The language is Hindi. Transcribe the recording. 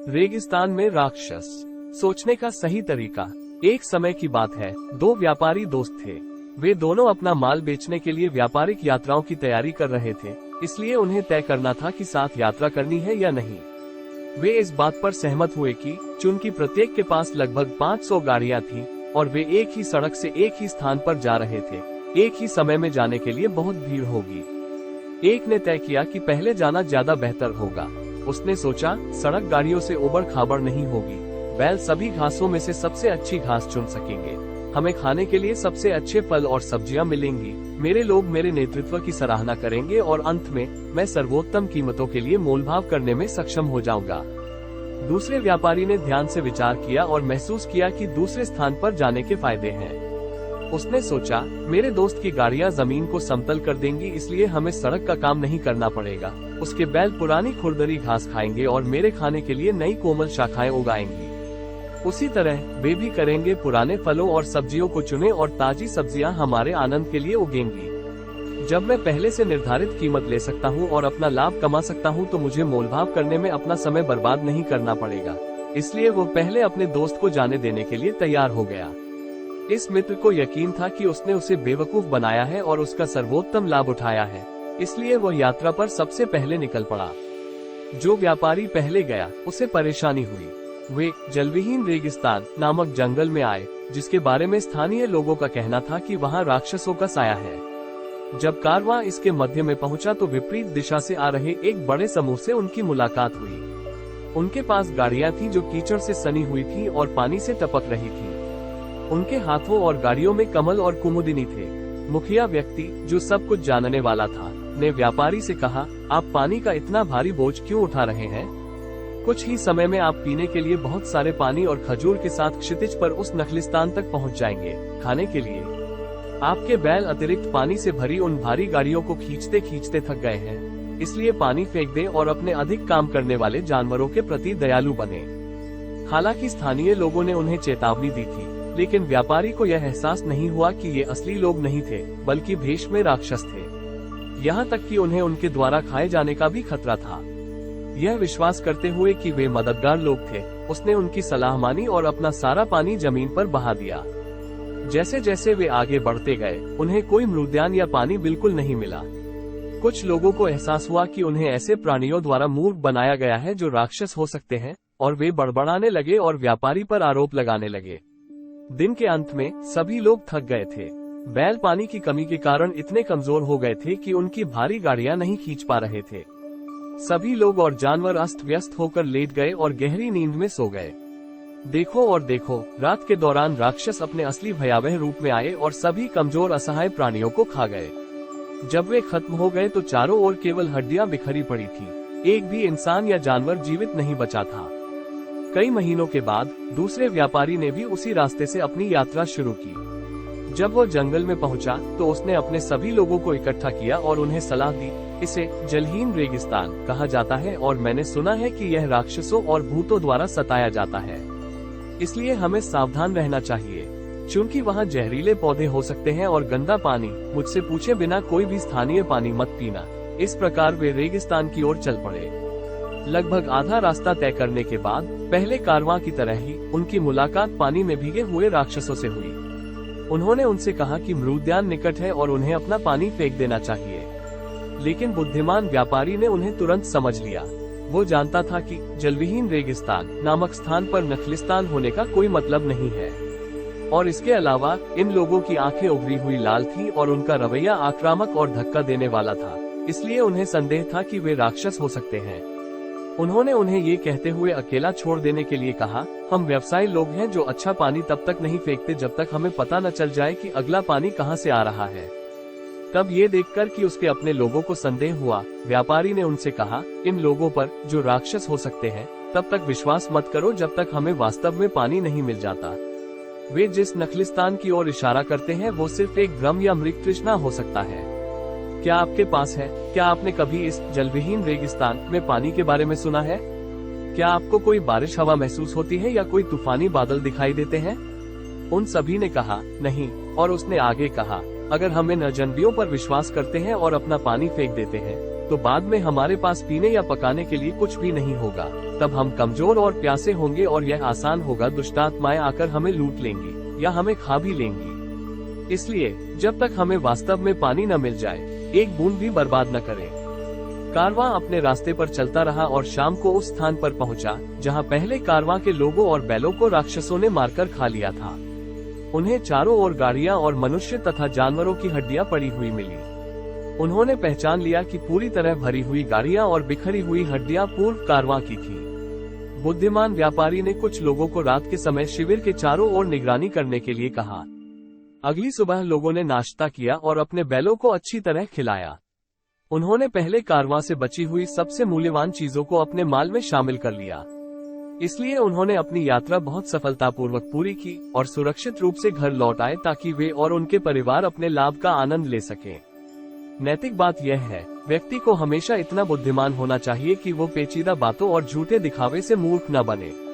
रेगिस्तान में राक्षस। सोचने का सही तरीका। एक समय की बात है, दो व्यापारी दोस्त थे। वे दोनों अपना माल बेचने के लिए व्यापारिक यात्राओं की तैयारी कर रहे थे, इसलिए उन्हें तय करना था कि साथ यात्रा करनी है या नहीं। वे इस बात पर सहमत हुए कि चूंकि प्रत्येक के पास लगभग 500 गाड़ियां थीं और वे एक ही सड़क से एक ही स्थान पर जा रहे थे, एक ही समय में जाने के लिए बहुत भीड़ होगी। एक ने तय किया कि पहले जाना ज्यादा बेहतर होगा। उसने सोचा, सड़क गाड़ियों से उबड़ खाबड़ नहीं होगी, बैल सभी घासों में से सबसे अच्छी घास चुन सकेंगे, हमें खाने के लिए सबसे अच्छे फल और सब्जियां मिलेंगी, मेरे लोग मेरे नेतृत्व की सराहना करेंगे और अंत में मैं सर्वोत्तम कीमतों के लिए मोलभाव करने में सक्षम हो जाऊंगा। दूसरे व्यापारी ने ध्यान से विचार किया और महसूस किया कि दूसरे स्थान पर जाने के फायदे हैं। उसने सोचा, मेरे दोस्त की गाड़ियां जमीन को समतल कर देंगी, इसलिए हमें सड़क का काम नहीं करना पड़ेगा। उसके बैल पुरानी खुरदरी घास खाएंगे और मेरे खाने के लिए नई कोमल शाखाएं उगाएंगी। उसी तरह वे भी करेंगे, पुराने फलों और सब्जियों को चुने और ताजी सब्जियां हमारे आनंद के लिए उगेंगी। जब मैं पहले से निर्धारित कीमत ले सकता हूं और अपना लाभ कमा सकता हूं, तो मुझे मोलभाव करने में अपना समय बर्बाद नहीं करना पड़ेगा। इसलिए वो पहले अपने दोस्त को जाने देने के लिए तैयार हो गया। इस मित्र को यकीन था कि उसने उसे बेवकूफ बनाया है और उसका सर्वोत्तम लाभ उठाया है, इसलिए वह यात्रा पर सबसे पहले निकल पड़ा। जो व्यापारी पहले गया, उसे परेशानी हुई। वे जलविहीन रेगिस्तान नामक जंगल में आए, जिसके बारे में स्थानीय लोगों का कहना था कि वहां राक्षसों का साया है। जब कारवां इसके मध्य में पहुंचा तो विपरीत दिशा से आ रहे एक बड़े समूह से उनकी मुलाकात हुई। उनके पास गाड़ियां थीं जो कीचड़ से सनी हुई थीं और पानी से टपक रही थीं। उनके हाथों और गाड़ियों में कमल और कुमुदिनी थे। मुखिया व्यक्ति, जो सब कुछ जानने वाला था, ने व्यापारी से कहा, आप पानी का इतना भारी बोझ क्यों उठा रहे हैं? कुछ ही समय में आप पीने के लिए बहुत सारे पानी और खजूर के साथ क्षितिज पर उस नखलिस्तान तक पहुंच जाएंगे। खाने के लिए आपके बैल अतिरिक्त पानी से भरी उन भारी गाड़ियों को खींचते खींचते थक गए हैं, इसलिए पानी फेंक दें और अपने अधिक काम करने वाले जानवरों के प्रति दयालु बने। हालांकि स्थानीय लोगों ने उन्हें चेतावनी दी थी, लेकिन व्यापारी को यह एहसास नहीं हुआ कि ये असली लोग नहीं थे, बल्कि भेष में राक्षस थे। यहाँ तक कि उन्हें उनके द्वारा खाए जाने का भी खतरा था। यह विश्वास करते हुए कि वे मददगार लोग थे, उसने उनकी सलाह मानी और अपना सारा पानी जमीन पर बहा दिया। जैसे जैसे वे आगे बढ़ते गए, उन्हें कोई मृद्यान या पानी बिल्कुल नहीं मिला। कुछ लोगों को एहसास हुआ कि उन्हें ऐसे प्राणियों द्वारा मूर्ख बनाया गया है जो राक्षस हो सकते हैं, और वे बड़बड़ाने लगे और व्यापारी पर आरोप लगाने लगे। दिन के अंत में सभी लोग थक गए थे। बैल पानी की कमी के कारण इतने कमजोर हो गए थे कि उनकी भारी गाड़ियां नहीं खींच पा रहे थे। सभी लोग और जानवर अस्त व्यस्त होकर लेट गए और गहरी नींद में सो गए। देखो और देखो, रात के दौरान राक्षस अपने असली भयावह रूप में आए और सभी कमजोर असहाय प्राणियों को खा गए। जब वे खत्म हो गए तो चारों ओर केवल हड्डियां बिखरी पड़ी थी। एक भी इंसान या जानवर जीवित नहीं बचा था। कई महीनों के बाद दूसरे व्यापारी ने भी उसी रास्ते से अपनी यात्रा शुरू की। जब वो जंगल में पहुंचा तो उसने अपने सभी लोगों को इकट्ठा किया और उन्हें सलाह दी, इसे जलहीन रेगिस्तान कहा जाता है और मैंने सुना है कि यह राक्षसों और भूतों द्वारा सताया जाता है, इसलिए हमें सावधान रहना चाहिए। चूंकि वहाँ जहरीले पौधे हो सकते हैं और गंदा पानी, मुझसे पूछे बिना कोई भी स्थानीय पानी मत पीना। इस प्रकार वे रेगिस्तान की ओर चल पड़े। लगभग आधा रास्ता तय करने के बाद पहले कारवां की तरह ही उनकी मुलाकात पानी में भीगे हुए राक्षसों से हुई। उन्होंने उनसे कहा कि मृद्यान निकट है और उन्हें अपना पानी फेंक देना चाहिए, लेकिन बुद्धिमान व्यापारी ने उन्हें तुरंत समझ लिया। वो जानता था कि जलविहीन रेगिस्तान नामक स्थान पर नखलिस्तान होने का कोई मतलब नहीं है, और इसके अलावा इन लोगों की आंखें उभरी हुई लाल थी और उनका रवैया आक्रामक और धक्का देने वाला था, इसलिए उन्हें संदेह था कि वे राक्षस हो सकते हैं। उन्होंने उन्हें ये कहते हुए अकेला छोड़ देने के लिए कहा, हम व्यवसायी लोग हैं जो अच्छा पानी तब तक नहीं फेंकते जब तक हमें पता न चल जाए कि अगला पानी कहां से आ रहा है। तब ये देखकर कि उसके अपने लोगों को संदेह हुआ, व्यापारी ने उनसे कहा, इन लोगों पर जो राक्षस हो सकते हैं तब तक विश्वास मत करो जब तक हमें वास्तव में पानी नहीं मिल जाता। वे जिस नखलिस्तान की ओर इशारा करते हैं वो सिर्फ एक भ्रम या मृग तृष्णा हो सकता है। क्या आपके पास है? क्या आपने कभी इस जलविहीन रेगिस्तान में पानी के बारे में सुना है? क्या आपको कोई बारिश हवा महसूस होती है या कोई तूफानी बादल दिखाई देते हैं? उन सभी ने कहा, नहीं, और उसने आगे कहा, अगर हम इन अजनबियों पर विश्वास करते हैं और अपना पानी फेंक देते हैं तो बाद में हमारे पास पीने या पकाने के लिए कुछ भी नहीं होगा। तब हम कमजोर और प्यासे होंगे और यह आसान होगा दुष्टात्माएं आकर हमें लूट लेंगी या हमें खा भी लेंगी। इसलिए जब तक हमें वास्तव में पानी न मिल जाए, एक बूंद भी बर्बाद न करें। कारवां अपने रास्ते पर चलता रहा और शाम को उस स्थान पर पहुंचा जहां पहले कारवां के लोगों और बैलों को राक्षसों ने मारकर खा लिया था। उन्हें चारों ओर गाड़ियां और मनुष्य तथा जानवरों की हड्डियां पड़ी हुई मिली। उन्होंने पहचान लिया कि पूरी तरह भरी हुई गाड़ियां और बिखरी हुई हड्डियां पूर्व कारवां की थी। बुद्धिमान व्यापारी ने कुछ लोगों को रात के समय शिविर के चारों ओर निगरानी करने के लिए कहा। अगली सुबह लोगों ने नाश्ता किया और अपने बैलों को अच्छी तरह खिलाया। उन्होंने पहले कारवां से बची हुई सबसे मूल्यवान चीजों को अपने माल में शामिल कर लिया। इसलिए उन्होंने अपनी यात्रा बहुत सफलतापूर्वक पूरी की और सुरक्षित रूप से घर लौट आए ताकि वे और उनके परिवार अपने लाभ का आनंद ले सकें। नैतिक बात यह है, व्यक्ति को हमेशा इतना बुद्धिमान होना चाहिए कि वो पेचीदा बातों और झूठे दिखावे से मूर्ख न बने।